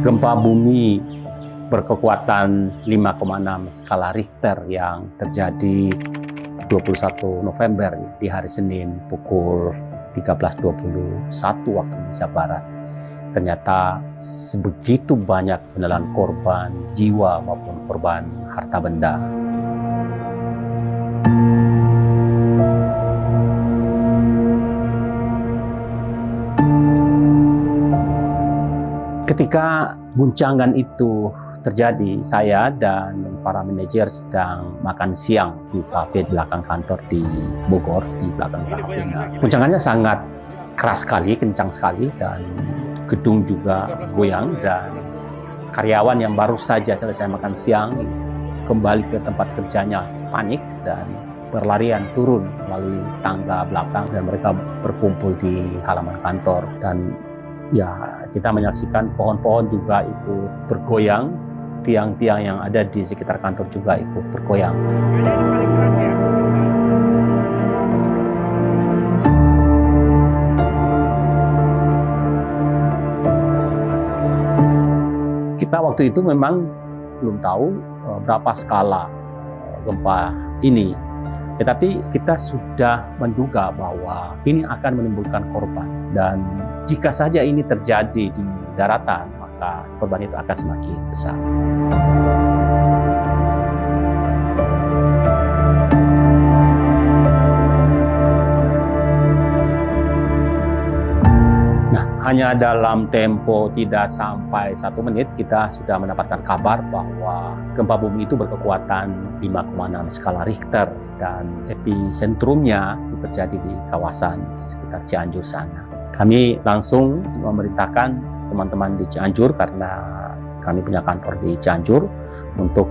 Gempa bumi berkekuatan 5,6 skala Richter yang terjadi 21 November di hari Senin pukul 13.21 waktu Indonesia Barat. Ternyata sebegitu banyak menelan korban jiwa maupun korban harta benda. Ketika guncangan itu terjadi, saya dan para manajer sedang makan siang di kafe belakang kantor di Bogor, di belakang kafenya. Guncangannya sangat keras sekali, kencang sekali, dan gedung juga goyang, dan karyawan yang baru saja selesai makan siang kembali ke tempat kerjanya panik dan berlarian turun melalui tangga belakang, dan mereka berkumpul di halaman kantor. Dan ya, kita menyaksikan pohon-pohon juga ikut bergoyang, tiang-tiang yang ada di sekitar kantor juga ikut bergoyang. Kita waktu itu memang belum tahu berapa skala gempa ini, tetapi kita sudah menduga bahwa ini akan menimbulkan korban, dan jika saja ini terjadi di daratan, maka korban itu akan semakin besar. Nah, hanya dalam tempo tidak sampai 1 menit, kita sudah mendapatkan kabar bahwa gempa bumi itu berkekuatan 5,6 skala Richter, dan episentrumnya terjadi di kawasan sekitar Cianjur sana. Kami langsung memerintahkan teman-teman di Cianjur, karena kami punya kantor di Cianjur, untuk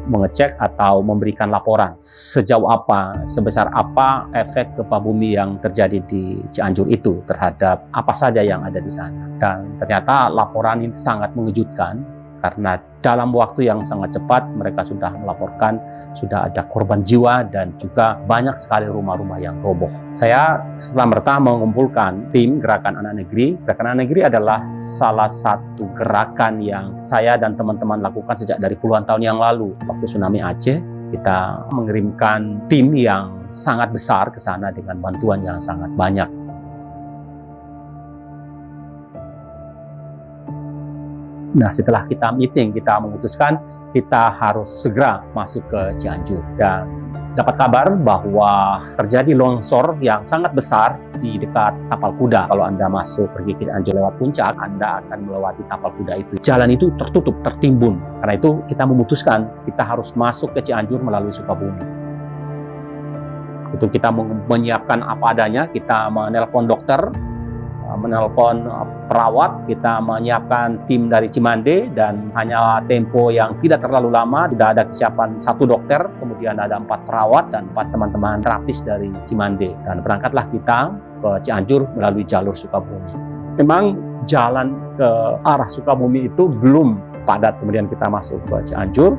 mengecek atau memberikan laporan sejauh apa, sebesar apa efek gempa bumi yang terjadi di Cianjur itu terhadap apa saja yang ada di sana. Dan ternyata laporan ini sangat mengejutkan, karena dalam waktu yang sangat cepat mereka sudah melaporkan sudah ada korban jiwa dan juga banyak sekali rumah-rumah yang roboh. Saya serta-merta mengumpulkan tim Gerakan Anak Negeri. Gerakan Anak Negeri adalah salah satu gerakan yang saya dan teman-teman lakukan sejak dari puluhan tahun yang lalu. Waktu tsunami Aceh, kita mengirimkan tim yang sangat besar ke sana dengan bantuan yang sangat banyak. Nah, setelah kita meeting, kita memutuskan kita harus segera masuk ke Cianjur, dan dapat kabar bahwa terjadi longsor yang sangat besar di dekat Tapal Kuda. Kalau Anda masuk pergi ke Cianjur lewat puncak, Anda akan melewati Tapal Kuda itu. Jalan itu tertutup, tertimbun. Karena itu kita memutuskan kita harus masuk ke Cianjur melalui Sukabumi. Itu kita menyiapkan apa adanya, kita menelpon dokter, menelpon perawat, kita menyiapkan tim dari Cimande, dan hanya tempo yang tidak terlalu lama sudah ada kesiapan 1 dokter, kemudian ada 4 perawat dan 4 teman-teman terapis dari Cimande, dan berangkatlah kita ke Cianjur melalui jalur Sukabumi. Memang jalan ke arah Sukabumi itu belum padat, kemudian kita masuk ke Cianjur.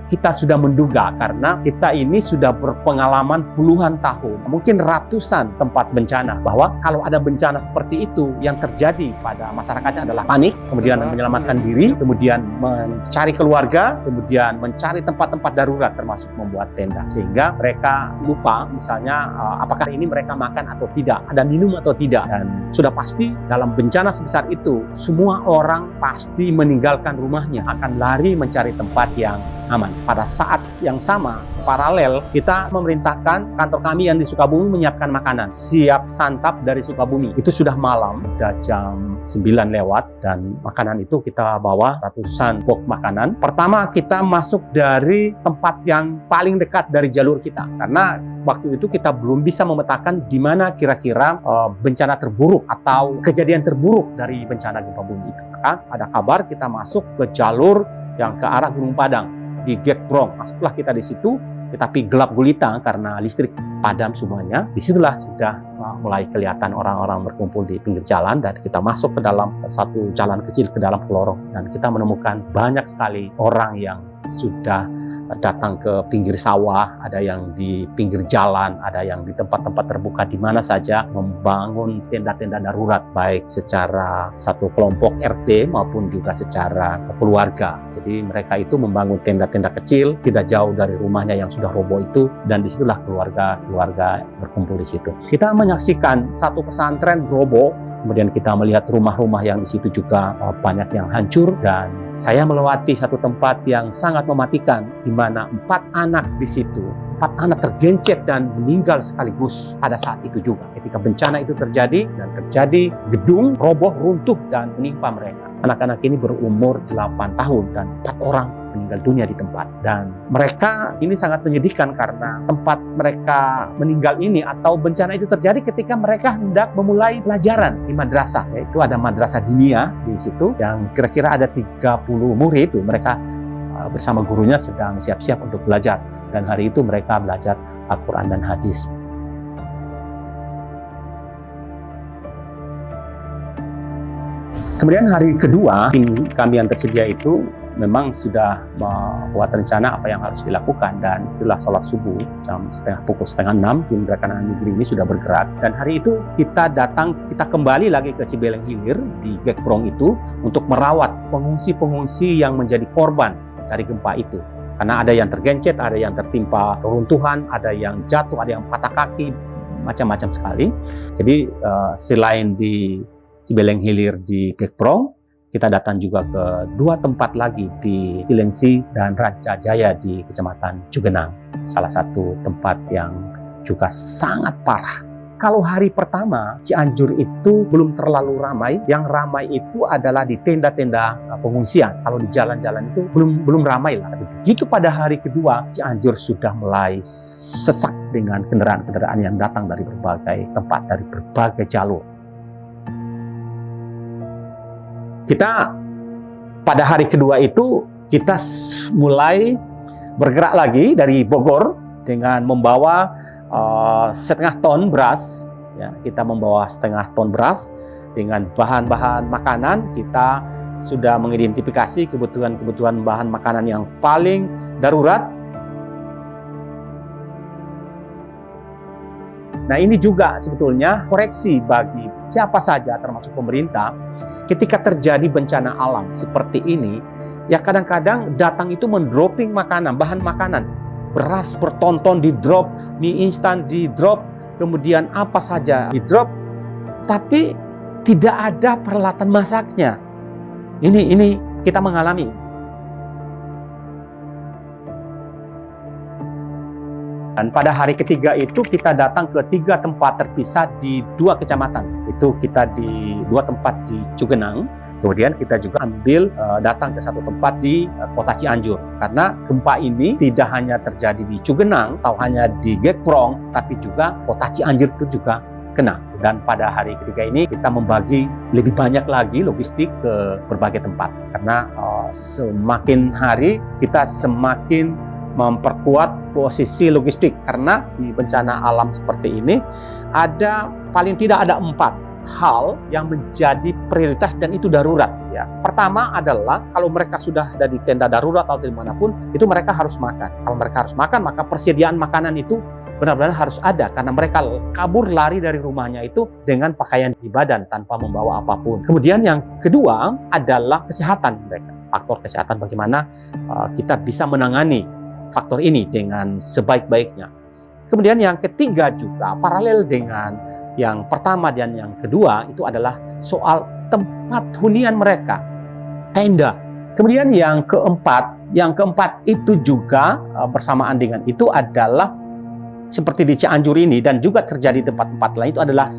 Kita sudah menduga, karena kita ini sudah berpengalaman puluhan tahun, mungkin ratusan tempat bencana, bahwa kalau ada bencana seperti itu, yang terjadi pada masyarakatnya adalah panik, kemudian menyelamatkan diri, kemudian mencari keluarga, kemudian mencari tempat-tempat darurat, termasuk membuat tenda, sehingga mereka lupa misalnya apakah ini mereka makan atau tidak, ada minum atau tidak. Dan sudah pasti dalam bencana sebesar itu, semua orang pasti meninggalkan rumahnya, akan lari mencari tempat yang aman. Pada saat yang sama, paralel, kita memerintahkan kantor kami yang di Sukabumi menyiapkan makanan. Siap santap dari Sukabumi. Itu sudah malam, sudah jam 9 lewat, dan makanan itu kita bawa ratusan box makanan. Pertama, kita masuk dari tempat yang paling dekat dari jalur kita, karena waktu itu kita belum bisa memetakan di mana kira-kira bencana terburuk atau kejadian terburuk dari bencana gempa bumi itu. Maka ada kabar kita masuk ke jalur yang ke arah Gunung Padang, di Gekbrong. Masuklah kita di situ, tetapi gelap gulita karena listrik padam semuanya. Disitulah sudah mulai kelihatan orang-orang berkumpul di pinggir jalan, dan kita masuk ke dalam satu jalan kecil ke dalam lorong, dan kita menemukan banyak sekali orang yang sudah datang ke pinggir sawah, ada yang di pinggir jalan, ada yang di tempat-tempat terbuka di mana saja membangun tenda-tenda darurat, baik secara satu kelompok RT maupun juga secara keluarga. Jadi mereka itu membangun tenda-tenda kecil tidak jauh dari rumahnya yang sudah roboh itu, dan disitulah keluarga berkumpul di situ. Kita menyaksikan satu pesantren roboh. Kemudian kita melihat rumah-rumah yang di situ juga banyak yang hancur, dan saya melewati satu tempat yang sangat mematikan di mana 4 anak di situ, 4 anak tergencet dan meninggal sekaligus pada saat itu juga. Ketika bencana itu terjadi dan terjadi gedung roboh, runtuh dan menimpa mereka. Anak-anak ini berumur 8 tahun dan 4 orang meninggal dunia di tempat. Dan mereka ini sangat menyedihkan karena tempat mereka meninggal ini atau bencana itu terjadi ketika mereka hendak memulai pelajaran di madrasah. Yaitu ada madrasah diniyah di situ yang kira-kira ada 30 murid. Mereka bersama gurunya sedang siap-siap untuk belajar. Dan hari itu mereka belajar Al-Quran dan hadis. Kemudian hari kedua, tim kami yang tersedia itu memang sudah membuat rencana apa yang harus dilakukan, dan itulah sholat subuh pukul setengah 6, tim Gerakan Negeri ini sudah bergerak. Dan hari itu kita kembali lagi ke Cibeleng Hilir di Gekprong itu untuk merawat pengungsi-pengungsi yang menjadi korban dari gempa itu. Karena ada yang tergencet, ada yang tertimpa reruntuhan, ada yang jatuh, ada yang patah kaki, macam-macam sekali. Jadi selain di Cibeleng Hilir di Gekprong, kita datang juga ke 2 tempat lagi di Cilengsi dan Raja Jaya di Kecamatan Cugenang. Salah satu tempat yang juga sangat parah. Kalau hari pertama, Cianjur itu belum terlalu ramai. Yang ramai itu adalah di tenda-tenda pengungsian. Kalau di jalan-jalan itu belum ramai lah. Begitu pada hari kedua, Cianjur sudah mulai sesak dengan kendaraan-kendaraan yang datang dari berbagai tempat, dari berbagai jalur. Kita pada hari kedua itu kita mulai bergerak lagi dari Bogor dengan membawa setengah ton beras. Ya, kita membawa setengah ton beras dengan bahan-bahan makanan. Kita sudah mengidentifikasi kebutuhan bahan makanan yang paling darurat. Nah, ini juga sebetulnya koreksi bagi siapa saja termasuk pemerintah. Ketika terjadi bencana alam seperti ini, ya kadang-kadang datang itu mendropping makanan, bahan makanan. Beras berton-ton di drop, mie instan di drop, kemudian apa saja di drop, tapi tidak ada peralatan masaknya. Ini kita mengalami. Dan pada hari ketiga itu kita datang ke 3 tempat terpisah di 2 kecamatan. Itu kita di 2 tempat di Cugenang. Kemudian kita juga datang ke 1 tempat di kota Cianjur. Karena gempa ini tidak hanya terjadi di Cugenang atau hanya di Gekprong, tapi juga kota Cianjur itu juga kena. Dan pada hari ketiga ini kita membagi lebih banyak lagi logistik ke berbagai tempat. Karena semakin hari kita semakin memperkuat posisi logistik, karena di bencana alam seperti ini paling tidak ada 4 hal yang menjadi prioritas dan itu darurat. Ya. Pertama adalah kalau mereka sudah ada di tenda darurat atau dimanapun, itu mereka harus makan. Kalau mereka harus makan, maka persediaan makanan itu benar-benar harus ada, karena mereka kabur lari dari rumahnya itu dengan pakaian di badan tanpa membawa apapun. Kemudian yang kedua adalah kesehatan mereka. Faktor kesehatan, bagaimana kita bisa menangani faktor ini dengan sebaik-baiknya. Kemudian yang ketiga juga paralel dengan yang pertama dan yang kedua itu adalah soal tempat hunian mereka, tenda. Kemudian yang keempat itu juga bersamaan dengan itu adalah seperti di Cianjur ini dan juga terjadi di tempat-tempat lain, itu adalah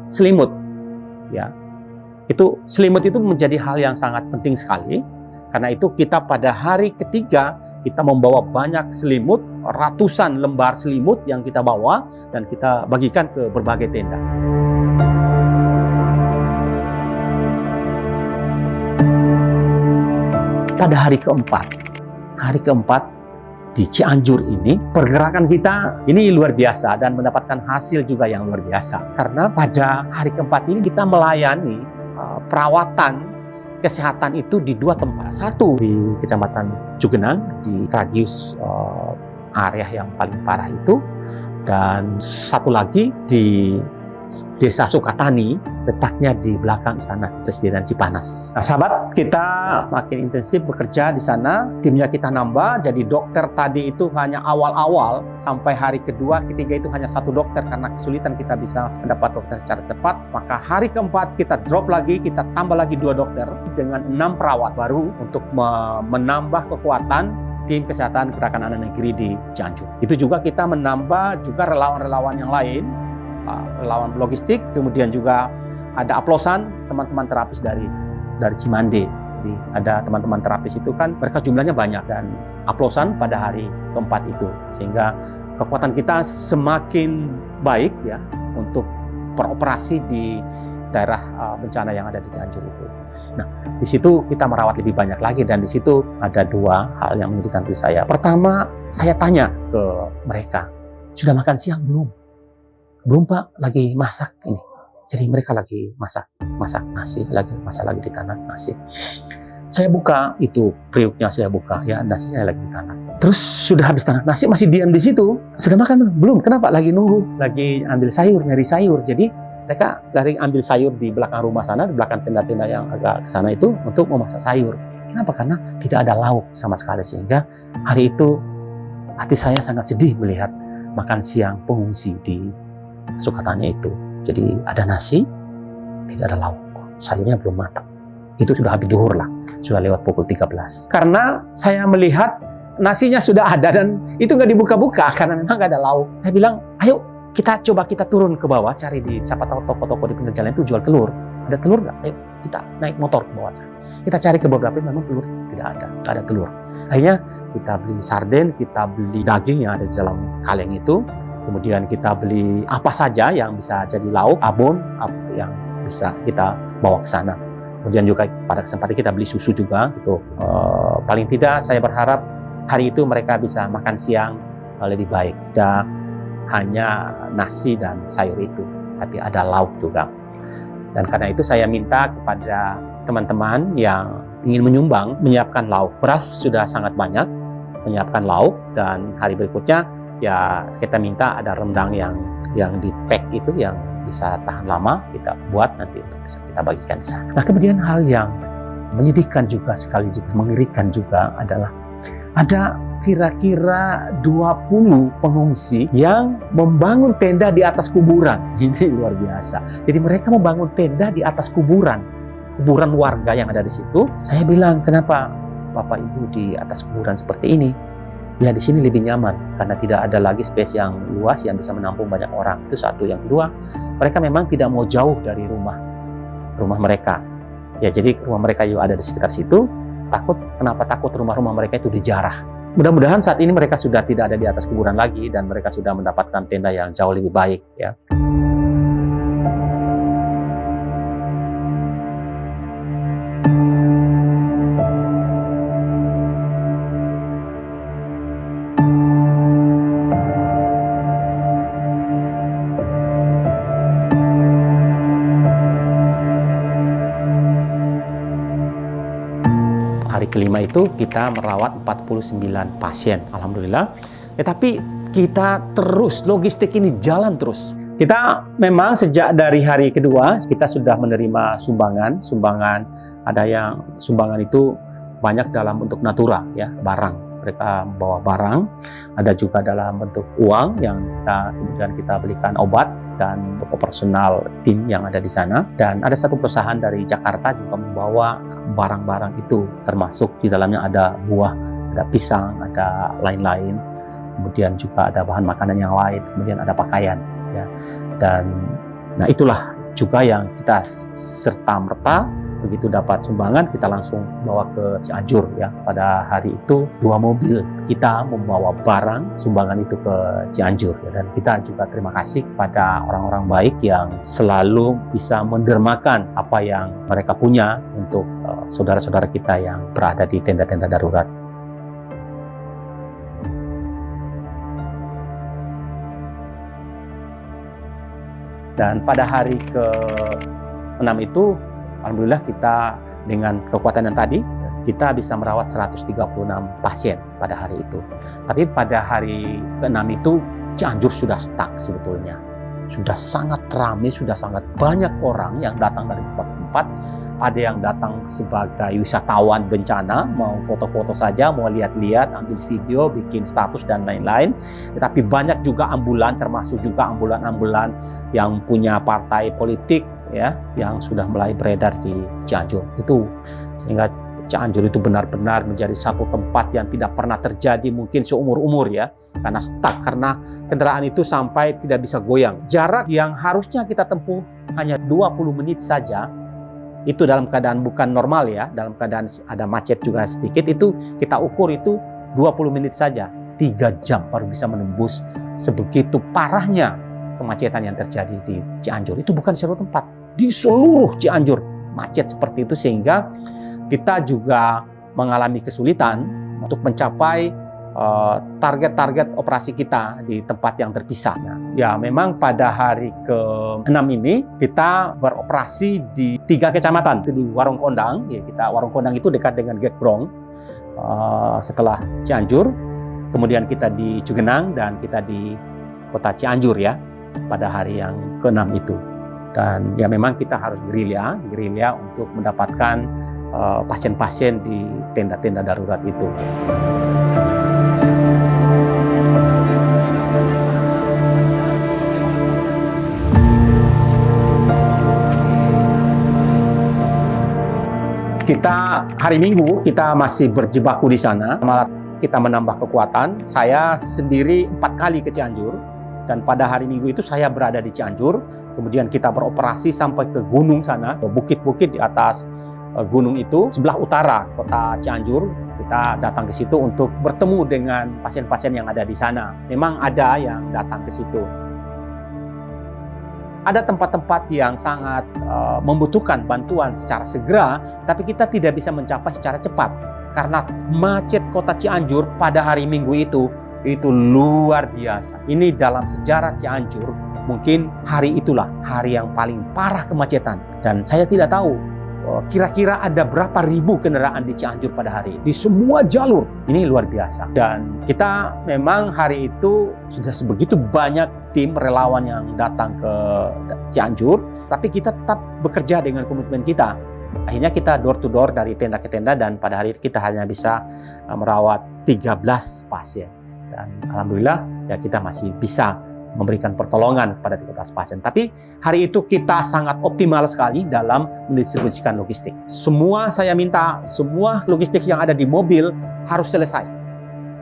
selimut. Ya, itu selimut itu menjadi hal yang sangat penting sekali. Karena itu kita pada hari ketiga kita membawa banyak selimut, ratusan lembar selimut yang kita bawa dan kita bagikan ke berbagai tenda. Pada hari keempat di Cianjur ini, pergerakan kita ini luar biasa dan mendapatkan hasil juga yang luar biasa. Karena pada hari keempat ini kita melayani perawatan kesehatan itu di 2 tempat. Satu di Kecamatan Cugenang, di radius area yang paling parah itu. Dan satu lagi di Desa Sukatani, letaknya di belakang Istana Presiden Cipanas. Nah, sahabat, kita makin intensif bekerja di sana, timnya kita nambah, jadi dokter tadi itu hanya awal-awal, sampai hari kedua, ketiga itu hanya 1 dokter, karena kesulitan kita bisa mendapat dokter secara cepat. Maka hari keempat kita drop lagi, kita tambah lagi 2 dokter, dengan 6 perawat baru untuk menambah kekuatan tim kesehatan Gerakan Anak Negeri di Cianjur. Itu juga kita menambah juga relawan-relawan yang lain, relawan logistik, kemudian juga ada aplosan teman-teman terapis dari Cimande. Jadi ada teman-teman terapis itu kan mereka jumlahnya banyak, dan aplosan pada hari keempat itu, sehingga kekuatan kita semakin baik ya untuk beroperasi di daerah bencana yang ada di Cianjur itu. Nah, di situ kita merawat lebih banyak lagi, dan di situ ada 2 hal yang menyedihkan hati saya. Pertama, saya tanya ke mereka, sudah makan siang belum? Belum Pak, lagi masak ini. Jadi mereka lagi masak nasi, masak lagi di tanah nasi. Saya buka itu periuknya, saya buka ya, nasinya lagi di tanah. Terus sudah habis tanah nasi masih diam di situ. Sudah makan belum? Kenapa? Lagi nunggu, lagi ambil sayur, nyari sayur. Jadi mereka lari ambil sayur di belakang rumah sana, di belakang tenda-tenda yang agak ke sana itu untuk memasak sayur. Kenapa? Karena tidak ada lauk sama sekali, sehingga hari itu hati saya sangat sedih melihat makan siang pengungsi di Sukatani itu. Jadi ada nasi, tidak ada lauk, sayurnya belum matang. Itu sudah habis duhur lah, sudah lewat pukul 13. Karena saya melihat nasinya sudah ada dan itu nggak dibuka-buka karena memang nggak ada lauk. Saya bilang, ayo kita turun ke bawah, cari di siapa tahu toko-toko di pinggir jalan itu jual telur. Ada telur nggak? Ayo kita naik motor ke bawah. Kita cari ke beberapa, memang telur tidak ada, nggak ada telur. Akhirnya kita beli sarden, kita beli daging yang ada di dalam kaleng itu. Kemudian kita beli apa saja yang bisa jadi lauk, abon yang bisa kita bawa ke sana. Kemudian juga pada kesempatan kita beli susu juga gitu. Paling tidak saya berharap hari itu mereka bisa makan siang lebih baik. Dan hanya nasi dan sayur itu, tapi ada lauk juga. Dan karena itu saya minta kepada teman-teman yang ingin menyumbang, menyiapkan lauk. Beras sudah sangat banyak, menyiapkan lauk, dan hari berikutnya ya kita minta ada rendang yang di-pack itu, yang bisa tahan lama, kita buat nanti untuk bisa kita bagikan di sana. Nah, kemudian hal yang menyedihkan juga sekali juga mengerikan juga adalah ada kira-kira 20 pengungsi yang membangun tenda di atas kuburan. Ini luar biasa. Jadi mereka membangun tenda di atas kuburan warga yang ada di situ. Saya bilang, kenapa Bapak Ibu di atas kuburan seperti ini? Ya, di sini lebih nyaman karena tidak ada lagi space yang luas yang bisa menampung banyak orang. Itu satu. Yang kedua, mereka memang tidak mau jauh dari rumah mereka. Ya, jadi rumah mereka juga ada di sekitar situ. Kenapa takut rumah-rumah mereka itu dijarah? Mudah-mudahan saat ini mereka sudah tidak ada di atas kuburan lagi dan mereka sudah mendapatkan tenda yang jauh lebih baik ya. Hari kelima itu kita merawat 49 pasien, alhamdulillah. Tetapi kita terus, logistik ini jalan terus. Kita memang sejak dari hari kedua kita sudah menerima sumbangan. Ada yang sumbangan itu banyak dalam bentuk natura ya, barang. Mereka membawa barang, ada juga dalam bentuk uang yang kemudian kita belikan obat dan operasional tim yang ada di sana. Dan ada satu perusahaan dari Jakarta juga membawa barang-barang itu, termasuk di dalamnya ada buah, ada pisang, ada lain-lain. Kemudian juga ada bahan makanan yang lain, kemudian ada pakaian. Ya. Dan nah itulah juga yang kita serta-merta begitu dapat sumbangan kita langsung bawa ke Cianjur ya. Pada hari itu 2 mobil kita membawa barang sumbangan itu ke Cianjur ya. Dan kita juga terima kasih kepada orang-orang baik yang selalu bisa mendermakan apa yang mereka punya untuk saudara-saudara kita yang berada di tenda-tenda darurat. Dan pada hari ke-6 itu alhamdulillah kita dengan kekuatan yang tadi, kita bisa merawat 136 pasien pada hari itu. Tapi pada hari ke-6 itu Cianjur sudah stuck sebetulnya. Sudah sangat ramai, sudah sangat banyak orang yang datang dari tempat-tempat. Ada yang datang sebagai wisatawan bencana, mau foto-foto saja, mau lihat-lihat, ambil video, bikin status dan lain-lain. Tetapi banyak juga ambulan, termasuk juga ambulan-ambulan yang punya partai politik ya, yang sudah mulai beredar di Cianjur. Itu sehingga Cianjur itu benar-benar menjadi satu tempat yang tidak pernah terjadi mungkin seumur-umur ya, karena stuck, karena kendaraan itu sampai tidak bisa goyang. Jarak yang harusnya kita tempuh hanya 20 menit saja, itu dalam keadaan bukan normal ya, dalam keadaan ada macet juga sedikit, itu kita ukur itu 20 menit saja, 3 jam baru bisa menembus. Sebegitu parahnya kemacetan yang terjadi di Cianjur. Itu bukan satu tempat, di seluruh Cianjur macet seperti itu, sehingga kita juga mengalami kesulitan untuk mencapai target-target operasi kita di tempat yang terpisah. Nah, ya memang pada hari ke-6 ini kita beroperasi di 3 kecamatan. Di Warung Kondang, ya Warung Kondang itu dekat dengan Gekbrong, setelah Cianjur, kemudian kita di Cugenang, dan kita di kota Cianjur ya pada hari yang ke-6 itu. Dan ya memang kita harus gerilya untuk mendapatkan pasien-pasien di tenda-tenda darurat itu. Kita hari Minggu kita masih berjibaku di sana, malah kita menambah kekuatan. Saya sendiri 4 kali ke Cianjur, dan pada hari Minggu itu saya berada di Cianjur. Kemudian kita beroperasi sampai ke gunung sana, ke bukit-bukit di atas gunung itu, sebelah utara kota Cianjur. Kita datang ke situ untuk bertemu dengan pasien-pasien yang ada di sana. Memang ada yang datang ke situ. Ada tempat-tempat yang sangat membutuhkan bantuan secara segera, tapi kita tidak bisa mencapai secara cepat. Karena macet kota Cianjur pada hari Minggu itu luar biasa. Ini dalam sejarah Cianjur, mungkin hari itulah hari yang paling parah kemacetan. Dan saya tidak tahu kira-kira ada berapa ribu kendaraan di Cianjur pada hari di semua jalur. Ini luar biasa. Dan kita memang hari itu sudah sebegitu banyak tim relawan yang datang ke Cianjur, tapi kita tetap bekerja dengan komitmen kita. Akhirnya kita door to door dari tenda ke tenda, dan pada hari itu kita hanya bisa merawat 13 pasien. Dan alhamdulillah ya kita masih bisa memberikan pertolongan kepada 13 pasien. Tapi hari itu kita sangat optimal sekali dalam mendistribusikan logistik. Semua saya minta, semua logistik yang ada di mobil harus selesai.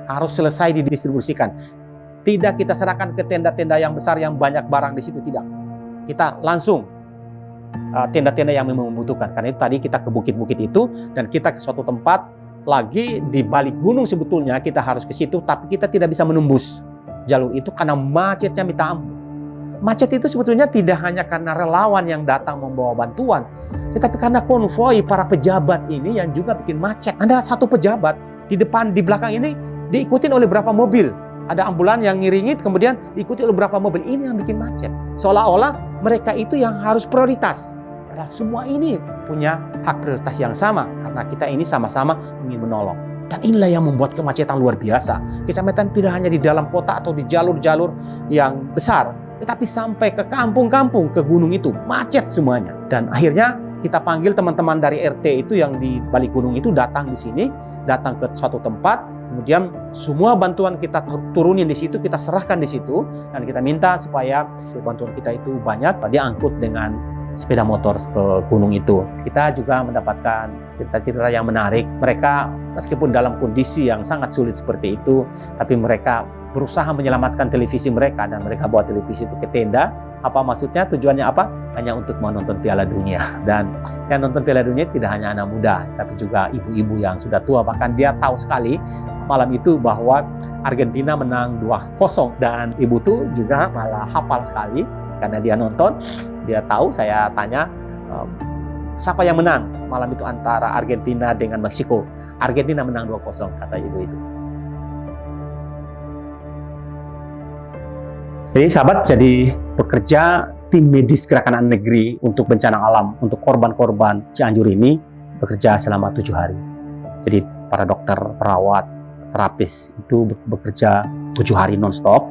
Harus selesai didistribusikan. Tidak kita serahkan ke tenda-tenda yang besar yang banyak barang di situ, tidak. Kita langsung tenda-tenda yang memang membutuhkan. Karena itu tadi kita ke bukit-bukit itu, dan kita ke suatu tempat lagi di balik gunung sebetulnya kita harus ke situ, tapi kita tidak bisa menembus jalur itu karena macetnya minta ampun. Macet itu sebetulnya tidak hanya karena relawan yang datang membawa bantuan, tetapi karena konvoi para pejabat ini yang juga bikin macet. Ada satu pejabat di depan, di belakang ini diikutin oleh berapa mobil. Ada ambulan yang ngiringin, kemudian diikuti oleh berapa mobil. Ini yang bikin macet. Seolah-olah mereka itu yang harus prioritas. Padahal semua ini punya hak prioritas yang sama, karena kita ini sama-sama ingin menolong. Dan inilah yang membuat kemacetan luar biasa. Kemacetan tidak hanya di dalam kota atau di jalur-jalur yang besar, tetapi sampai ke kampung-kampung, ke gunung itu, macet semuanya. Dan akhirnya kita panggil teman-teman dari RT itu yang di balik gunung itu datang di sini, datang ke suatu tempat, kemudian semua bantuan kita turunin di situ, kita serahkan di situ, dan kita minta supaya bantuan kita itu banyak diangkut dengan sepeda motor ke gunung itu. Kita juga mendapatkan cerita-cerita yang menarik. Mereka meskipun dalam kondisi yang sangat sulit seperti itu, tapi mereka berusaha menyelamatkan televisi mereka, dan mereka bawa televisi itu ke tenda. Apa maksudnya? Tujuannya apa? Hanya untuk menonton Piala Dunia. Dan yang nonton Piala Dunia tidak hanya anak muda, tapi juga ibu-ibu yang sudah tua. Bahkan dia tahu sekali malam itu bahwa Argentina menang 2-0, dan ibu tuh juga malah hafal sekali karena dia nonton. Dia tahu, saya tanya, siapa yang menang malam itu antara Argentina dengan Meksiko. Argentina menang 2-0, kata ibu itu. Jadi sahabat, jadi bekerja tim medis Gerakan Anak Negeri untuk bencana alam, untuk korban-korban Cianjur ini bekerja selama 7 hari. Jadi para dokter, perawat, terapis itu bekerja 7 hari non-stop.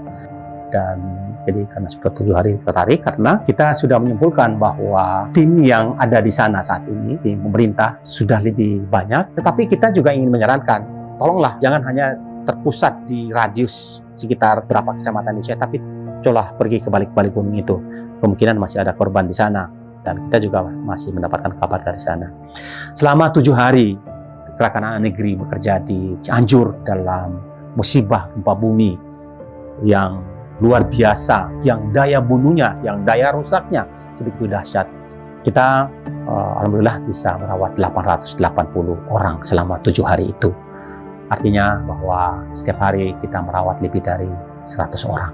Dan jadi karena sudah 7 hari tertarik, karena kita sudah menyimpulkan bahwa tim yang ada di sana saat ini, tim pemerintah sudah lebih banyak. Tetapi kita juga ingin menyarankan, tolonglah jangan hanya terpusat di radius sekitar berapa kecamatan Indonesia, tapi cobalah pergi ke balik-balik gunung itu. Kemungkinan masih ada korban di sana, dan kita juga masih mendapatkan kabar dari sana. Selama 7 hari, Gerakan Anak Negeri bekerja di Cianjur dalam musibah gempa bumi yang luar biasa, yang daya bunuhnya, yang daya rusaknya sebegitu dahsyat. Kita alhamdulillah bisa merawat 880 orang selama 7 hari itu. Artinya bahwa setiap hari kita merawat lebih dari 100 orang.